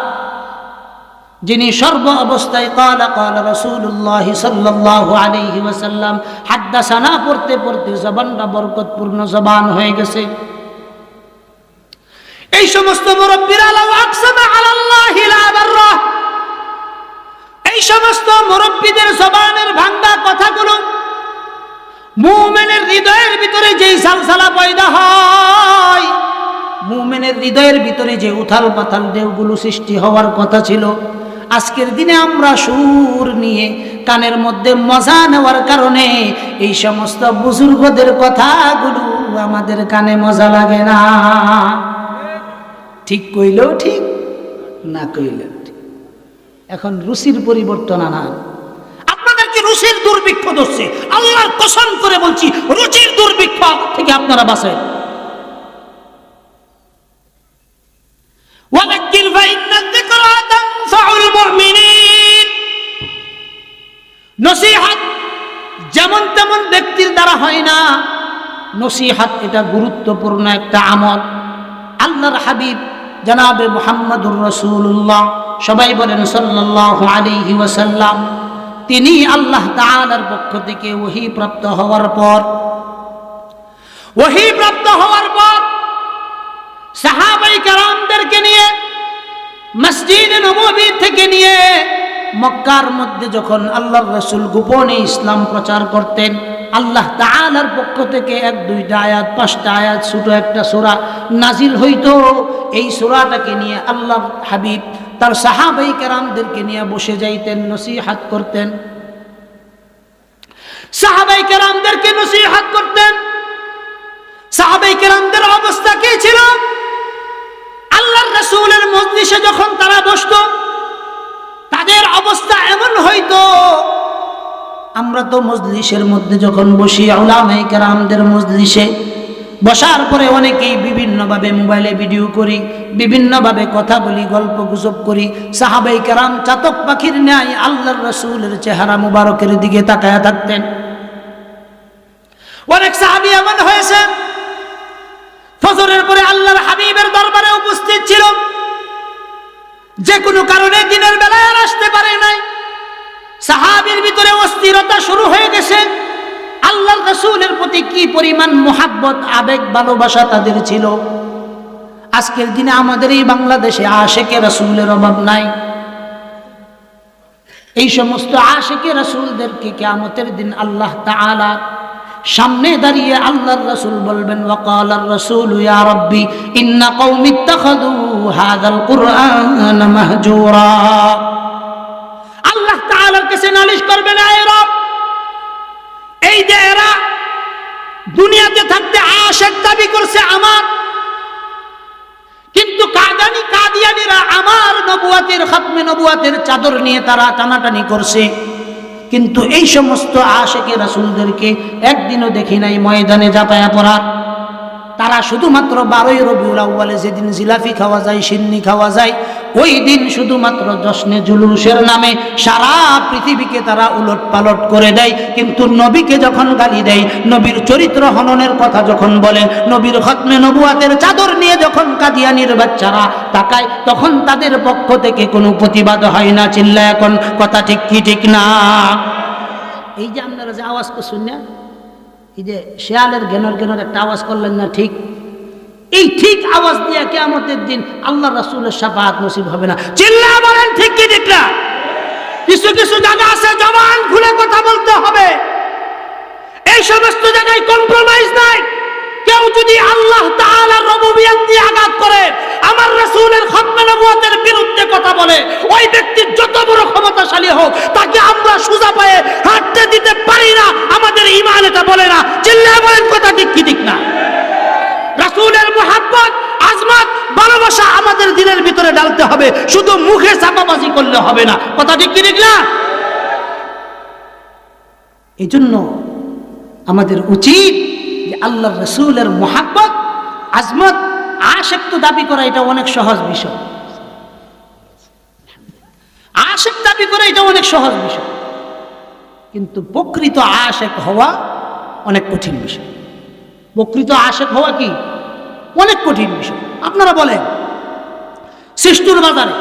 যিনি সর্ব অবস্থায় ক্বালা ক্বালা রাসূলুল্লাহ সাল্লাল্লাহু আলাইহি ওয়াসাল্লাম হাদ্দাসানা পড়তে পড়তে জবানটা বরকতপূর্ণ জবান হয়ে গেছে। এই সমস্ত মুরব্বিরা লাউ আকসামা আলাল্লাহি লা বাররা, এই সমস্ত মুরব্বিদের জবানের ভাঙা কথাগুলো মুমিনের হৃদয়ের ভিতরে যেই সালসালা পয়দা হয়, মুমিনের হৃদয়ের ভিতরে যে উথাল পাথাল ঢেউগুলো সৃষ্টি হওয়ার কথা ছিল, আজকের দিনে আমরা সুর নিয়ে কানের মধ্যে মজা নেওয়ার কারণে এই সমস্ত বুজুর্গদের কথাগুলো আমাদের কানে মজা লাগে না। ঠিক কইলেও ঠিক, না কইলেও ঠিক। এখন রুচির পরিবর্তন আনান। আপনাদেরকে রুচির দুর্ভিক্ষ ধরছে, আল্লাহর কসম করে বলছি, রুচির দুর্ভিক্ষ থেকে আপনারা বাঁচেন। وذكر فإن الذكرى تنفع المؤمنين, যেমন তেমন ব্যক্তির দ্বারা হয় না। নসিহত এটা গুরুত্বপূর্ণ একটা আমল। আল্লাহর হাবিব জনাবে মুহাম্মদুর রাসূলুল্লাহ, সবাই বলেন সাল্লাল্লাহু আলাইহি ওয়াসাল্লাম, তিনি আল্লাহ তাআলার পক্ষ থেকে ওহী প্রাপ্ত হওয়ার পর সাহাবায়ে কেরামদেরকে নিয়ে মসজিদে নববী থেকে নিয়ে মক্কার মধ্যে যখন আল্লাহর রাসূল গোপনে ইসলাম প্রচার করতেন, আল্লাহ তাআলার পক্ষ থেকে 1-2টা আয়াত 5টা আয়াত ছোট একটা সূরা নাজিল হইতো। এই সূরাটাকে নিয়ে আল্লাহর হাবিব তার সাহাবায়ে কেরামদেরকে নিয়ে বসে যাইতেন, নসিহত করতেন, সাহাবায়ে কেরামদেরকে নসিহত করতেন। সাহাবায়ে কেরামদের অবস্থা কি ছিল? আল্লাহর রাসূলের মজলিসে যখন তারা বসতো, তাদের অবস্থা এমন হইতো, আমরা তো মজলিসের মধ্যে যখন বসি, উলামায়ে কেরামদের মজলিসে বসার পরে অনেকেই বিভিন্নভাবে মোবাইলে ভিডিও করি, বিভিন্নভাবে কথা বলি, গল্প গুজব করি। সাহাবায়ে কেরাম চাতক পাখির ন্যায় আল্লাহর রাসূলের চেহারা মুবারকের দিকে তাকায়া থাকতেন। অনেক সাহাবী এমন হয়েছে ফজরের পরে আল্লাহর হাবিবের দরবারে উপস্থিত ছিল, যে কোনো কারণে দিনের বেলায় আর আসতে পারে নাই। সাহাবীর ভিতরে অস্থিরতা শুরু হয়ে গেছে। আল্লাহর রাসূলের প্রতি কি পরিমাণ মুহাব্বত, আবেগ, ভালোবাসা তাদের ছিল। আজকের দিনে আমাদের এই বাংলাদেশে আশিকে রাসূলের অভাব নাই। এই সমস্ত আশিকে রাসূলদেরকে কিয়ামতের দিন আল্লাহ তাআলা সামনে দাঁড়িয়ে আল্লাহর রাসূল বলবেন, ওয়াকালার রাসূল ইয়া রাব্বি ইন্না কওমি ইত্তাখাযু হাযাল কুরআন মাহজুরা। আল্লাহ তাআলার কাছে নালিশ করবেন, আয় রব, এই যে এরা দুনিয়াতে থাকতে আশিক দাবি করছে আমার, কিন্তু কাদিয়ানীরা আমার নবুয়তের খাতমে নবুয়তের চাদর নিয়ে তারা টানাটানি করছে, কিন্তু এই সমস্ত আশিকে রাসূলদেরকে একদিনও দেখি নাই ময়দানে ঝাঁপায়া পড়ার। তারা শুধুমাত্র 12ই রবিউল আউয়ালে যেদিন জিলাফি খাওয়া যায়, সিন্নি খাওয়া যায়, ওই দিন শুধুমাত্র জশ্নে জুলুসের নামে সারা পৃথিবীকে তারা উলট পালট করে দেয়। কিন্তু নবীকে যখন গালি দেয়, নবীর চরিত্র হননের কথা যখন বলে, নবীর খতমে নবুয়াতের চাদর নিয়ে যখন কাদিয়ানীর বাচ্চারা তাকায়, তখন তাদের পক্ষ থেকে কোনো প্রতিবাদ হয় না। চিল্লা এখন কথা ঠিক কি ঠিক না? এই যে আপনারা যে আওয়াজ করছেন না, এই যে শেয়ালের ঘেনর একটা আওয়াজ করলেন না, ঠিক এই ঠিক আওয়াজ দিয়ে কিয়ামতের দিন আল্লাহ রাসূলের শাফাআত নসিব হবে না। চিল্লা বলেন ঠিক কি ঠিক না? কিছু কিছু জায়গা আছে জবান খুলে কথা বলতে হবে, এই সমস্ত জায়গায় কম্প্রোমাইজ নাই। কেউ যদি আল্লাহ তাআলার রুবুবিয়ত দিয়ে আঘাত করে, আমার রাসূলের খতমে নবুয়তের বিরুদ্ধে কথা বলে, ওই ব্যক্তির যত বড় ক্ষমতাশালী হোক, তাকে আমরা সোজা পায়ে হাঁটতে দিতে পারি না। আমাদের ঈমান এটা বলে না। চিল্লা বলেন কথা ঠিক কি ঠিক না? রাসূলের মুহাব্বত, আজমত, ভালোবাসা আমাদের দিলের ভিতরে ঢালতে হবে, শুধু মুখে চাপাবাজি করলে হবে না। কথা ঠিক কি ঠিক না? এই জন্য আমাদের উচিত যে আল্লাহর রাসূলের মুহাব্বত, আজমত, আশিক তো দাবি করা এটা অনেক সহজ বিষয়। আশিক দাবি করা এটা অনেক সহজ বিষয়, কিন্তু প্রকৃত আশিক হওয়া অনেক কঠিন বিষয়। প্রকৃত আশিক হওয়া কি অনেক কঠিন বিষয়। আপনারা বলেন, সৃষ্টির বাজারে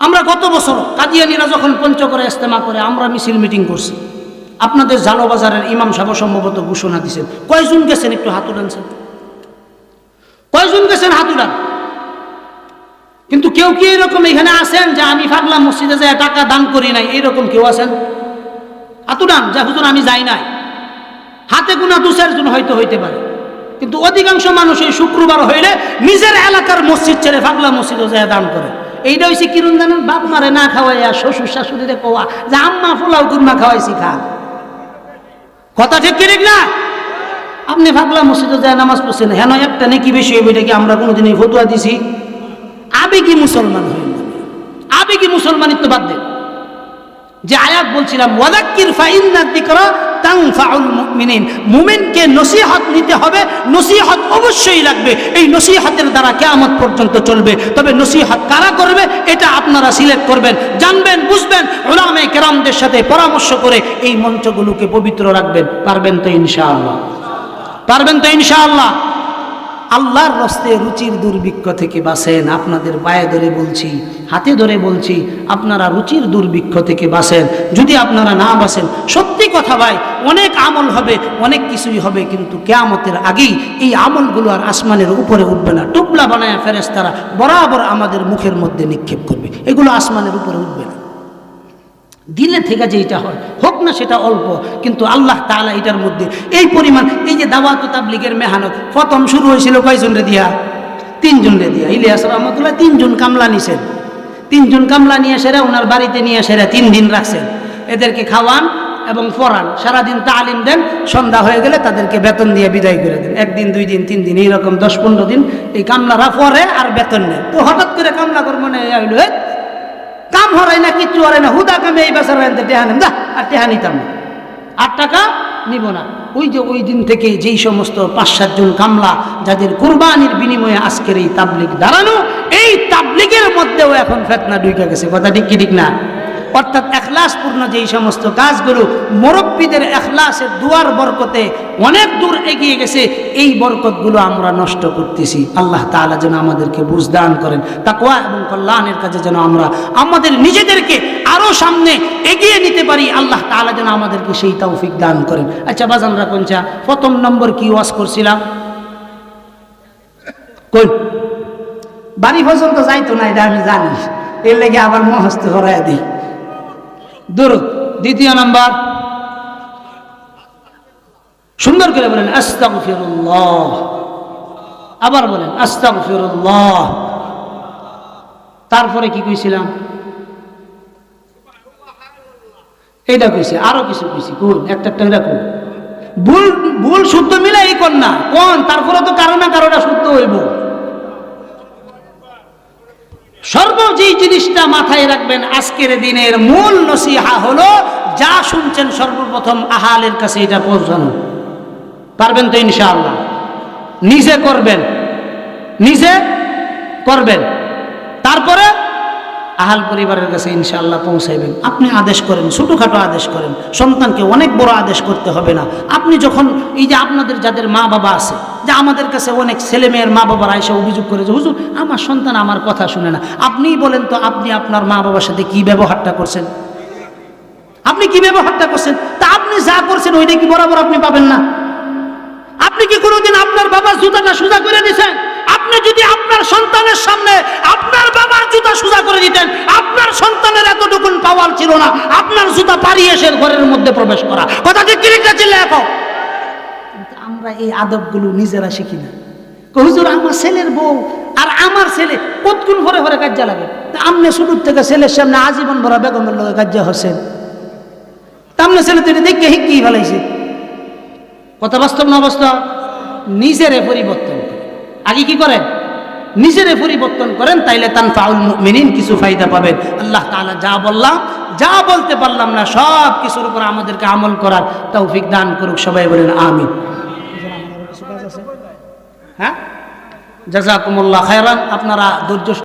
আমরা গত বছর কাদিয়ানীরা যখন পঞ্চগড়ে ইজতেমা করে, আমরা মিছিল মিটিং করছি। আপনাদের জালো বাজারের ইমাম সাহেব সম্ভবত ঘোষণা দিয়েছেন। কয়জন গেছেন একটু হাত উঠানছেন? কয়জন গেছেন হাত উঠান? কিন্তু কেউ কি এরকম এখানে আছেন যে আমি পাগলা মসজিদে যাই টাকা দান করি নাই, এরকম কেউ আছেন? হাত উঠান যে হুজুর আমি যাই নাই। হাতে গোনা 2-4 জন হয়তো হইতে পারে, কিন্তু অধিকাংশ মানুষ এই শুক্রবার হইলে নিজের এলাকার মসজিদ ছেড়ে পাগলা মসজিদে যায় দান করে। এইটা হইছে কিরণ জানেন? বাপ মারে না খাওয়াইয়া শ্বশুর শাশুড়িরে কোয়া যে আম্মা পোলাও কুরমা খাওয়াইছি খা। কথা ঠিক কি ঠিক না? আপনি পাগলা মসজিদে যায় নামাজ পড়ছেন, হেন একটা নেকি বেশি হইবে, এটা কি আমরা কোনোদিন এই ফতোয়া দিছি? আবেগী মুসলমান হইল, আবেগী মুসলমানিত্ব বাদ দেন। যে আয়াত বলছিলাম, ওয়াযাক্কির ফাইন্না যিকরা তানফাউল মুমিনিন, মুমিনকে নসিহত নিতে হবে, নসিহত অবশ্যই লাগবে। এই নসিহতের দ্বারা কিয়ামত পর্যন্ত চলবে। তবে নসিহত কারা করবে এটা আপনারা সিলেক্ট করবেন, জানবেন, বুঝবেন, উলামায়ে কেরামদের সাথে পরামর্শ করে এই মঞ্চগুলোকে পবিত্র রাখবেন। পারবেন তো ইনশাআল্লাহ? পারবেন তো ইনশাআল্লাহ? আল্লাহর রাস্তে রুচির দুর্ভিক্ষ থেকে বাঁচেন। আপনাদের পায়ে ধরে বলছি, হাতে ধরে বলছি, আপনারা রুচির দুর্ভিক্ষ থেকে বাঁচেন। যদি আপনারা না বাঁচেন, সত্যি কথা ভাই, অনেক আমল হবে, অনেক কিছুই হবে, কিন্তু কিয়ামতের আগেই এই আমলগুলো আর আসমানের উপরে উঠবে না। টুপলা বানায় ফেরেশতারা বরাবর আমাদের মুখের মধ্যে নিক্ষেপ করবে, এগুলো আসমানের উপরে উঠবে না। দিলে থেকে যেটা হয় হোক না সেটা অল্প, কিন্তু আল্লাহ তাআলা এটার মধ্যে এই পরিমাণ, এই যে দাওয়াত ও তাবলীগের মেহনত প্রথম শুরু হয়েছিল কয়জন রে দিয়া? 3 জন রে দিয়া। ইলিয়াস রহমতুল্লাহ 3 জন কামলা নিছেন, 3 জন কামলা নিয়ে সেরা ওনার বাড়িতে নিয়ে সেরা 3 দিন রাখছেন। এদেরকে খাওয়ান এবং পড়ান, সারাদিন তালিম দেন, সন্ধ্যা হয়ে গেলে তাদেরকে বেতন দিয়ে বিদায় করে দেন। 1 দিন 2 দিন 3 দিন এইরকম 10-15 দিন এই কামলারা পড়ে আর বেতন নেয়। তো হঠাৎ করে কামলা করবো না আইলো, কাম হরাই না, কিচ্ছু হরাই না, হুদা কামে এই বেচার টেহা নেন, আর টেহা নিতাম না, 8 টাকা নিব না। ওই যে ওই দিন থেকে যেই সমস্ত 5-7 জন কামলা যাদের কুরবানির বিনিময়ে আজকের এই তাবলীগ দাঁড়ানো, এই তাবলীগের মধ্যেও এখন ফিতনা ঢুকে গেছে। কথা ঠিক কি ঠিক না? অর্থাৎ এখলাসপূর্ণ যেই সমস্ত কাজগুলো মুরব্বীদের এখলাসের দুয়ার বরকতে অনেক দূর এগিয়ে গেছে, এই বরকতগুলো আমরা নষ্ট করতেছি। আল্লাহ তাআলা যেন আমাদেরকে বুঝ দান করেন, তাকওয়া এবং কল্যাণের কাজে যেন আমরা আমাদের নিজেদেরকে আরো সামনে এগিয়ে নিতে পারি। আল্লাহ তাআলা যেন আমাদেরকে সেই তৌফিক দান করেন। আচ্ছা বাজানরা কোনটা প্রথম নম্বর কি ওয়াজ করছিলাম? কোন বাড়ি পর্যন্ত যাইতো না, এটা আমি জানি, এর লেগে আবার মহস্ত হরাই দিই। দুরূদ। দ্বিতীয় নাম্বার, সুন্দর করে বলেন আস্তাগফিরুল্লাহ। আবার বলেন আস্তাগফিরুল্লাহ। তারপরে কি কইছিলাম? এইটা কইছি, আরো কিছু কইছি। কোন একটা রাখুন, ভুল ভুল শুদ্ধ মিলাই কোন না কোন, তারপরে তো কারো না কারোটা শুদ্ধ হইব। যে জিনিসটা মাথায় রাখবেন, আজকের দিনের মূল নসিহা হলো, যা শুনছেন সর্বপ্রথম আহালের কাছে এটা পৌঁছানো। পারবেন তো ইনশাআল্লাহ? নিজে করবেন, নিজে করবেন, তারপরে আহাল পরিবারের কাছে ইনশাআল্লাহ পৌঁছাইবেন। আপনি আদেশ করেন, ছোটোখাটো আদেশ করেন, সন্তানকে অনেক বড় আদেশ করতে হবে না। আপনি যখন এই যে আপনাদের যাদের মা বাবা আছে, যে আমাদের কাছে অনেক ছেলে মেয়ের মা বাবারা এসে অভিযোগ করে যে হুজুর আমার সন্তান আমার কথা শুনে না, আপনিই বলেন তো আপনি আপনার মা বাবার সাথে কি ব্যবহারটা করছেন? আপনি কি ব্যবহারটা করছেন? তা আপনি যা করছেন ওইটা কি বরাবর আপনি পাবেন না? আপনি কি কোনোদিন আপনার বাবার জুতাটা সোজা করে দিয়েছেন? আপনি যদি আপনার সন্তানের সামনে আপনার বাবার জুতা সোজা করে দিতেন, আপনার সন্তানের এতটুকু পাওয়ার ছিল না আপনার জুতা পাড়িয়ে এসে ঘরের মধ্যে প্রবেশ করা। কথা ঠিক কি ঠিক ছিল? এখন আমরা এই আদবগুলো নিজেরা শিখি না। হুজুর আমার ছেলের বউ আর আমার ছেলে কতক্ষণ ভরে ভরে কাজ্জা লাগে, আমনে শুরুর থেকে ছেলের সামনে আজীবন ভরা বেগমের লোকে কাজ্জা হচ্ছেন, তামনে ছেলে তো এটা দেখে হিকি ফেলাইছে। কথা বাস্তব না বাস্তব? নিজেরে পরিবর্তন করেন। আগে কি করেন? নিজেরে পরিবর্তন করেন, তাইলে তানফাউল মুমিনিন, কিছু ফায়দা পাবেন। আল্লাহ তাআলা যা বললাম, যা বলতে পারলাম না, সব কিছুর উপর আমাদেরকে আমল করার তৌফিক দান করুক। সবাই বলেন আমিন। হ্যাঁ, জাযাকুমুল্লাহ খায়রান। আপনারা ধৈর্য